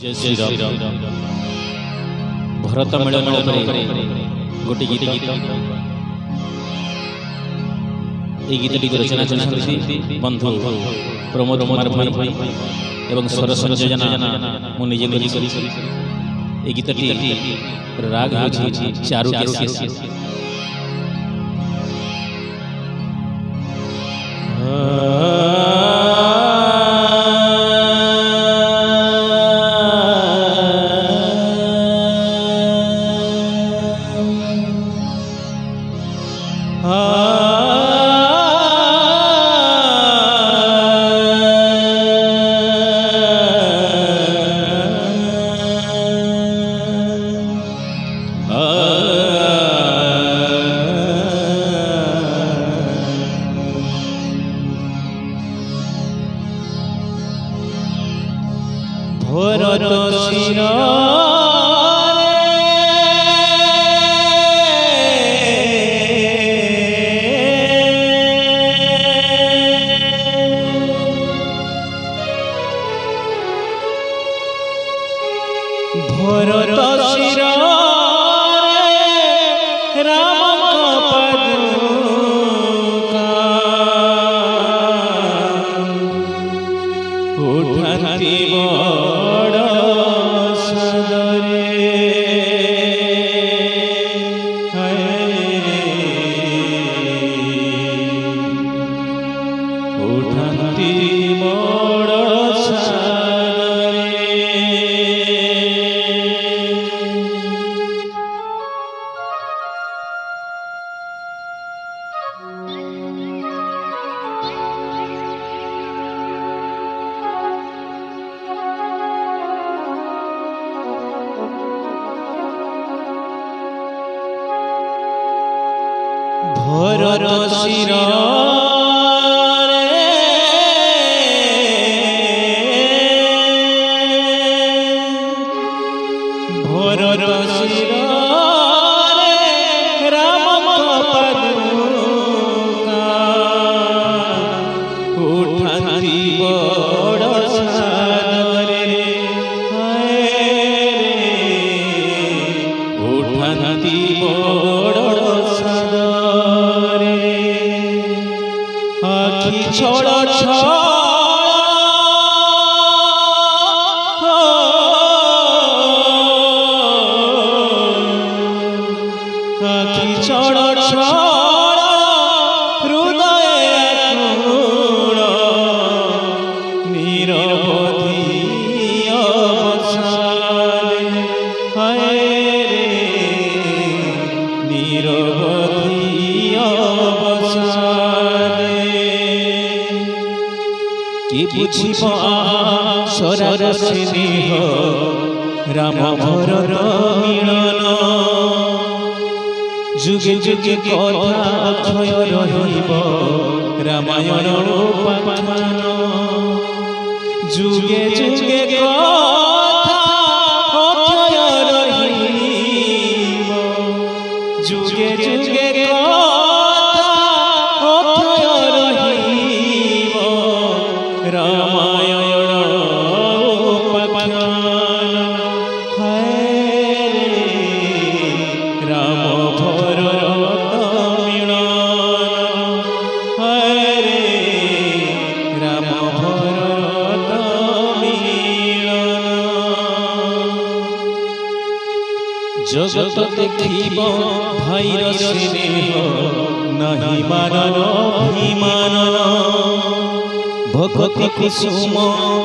जय श्री राम। भरत मिलन गोटे गीत ये गीतटी रचना बंधु प्रमोद कुमार भाई एवं स्वर संयोजना मुझे ये गीतटी राग चारु भरत शिरा भरत शिरा राम उठती बड़ सदरे उठती बड़ भरत शिरा भरत शिरा राम उठती बड़ सदरे उठती बड़ आखि छोड़ आखि छोड़ हृदय अकुल निरवधि अवसाद निरवधि अवसाद कि बुझिब सरर स्नेह राम भरत मिलन जुगे जुगे कथा अक्षय रहिब रामायण उपाख्यान जुगे जुगे कथा अक्षय रहिब जुगे जुगे कथा अक्षय रहिब रामायण उपाख्यान राम भरत मिलन राम भरत मिलन जगत देखिब भाईर स्नेह नहीं मानन अभिमान भक्ति कुसुम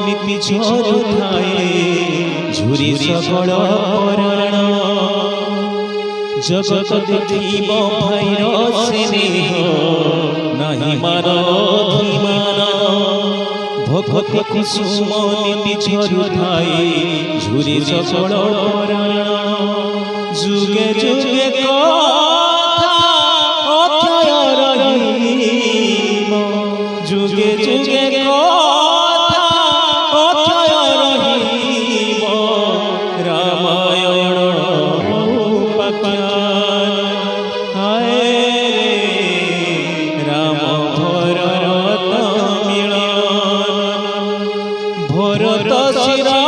नीति झरुଥାଏ झुरी सकल पराण जगत देखिब भाईर स्नेह नहीं मानन अभिमान भक्ति कुसुम नीति झरुଥାଏ झुरी सकल पराण जुगे जुगे कथा अक्षय रहिब जुगे जुगे कथा अक्षय रहिब रामायण उपाख्यान राम भरत मिलन भरत शिरा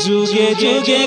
যুগে যুগে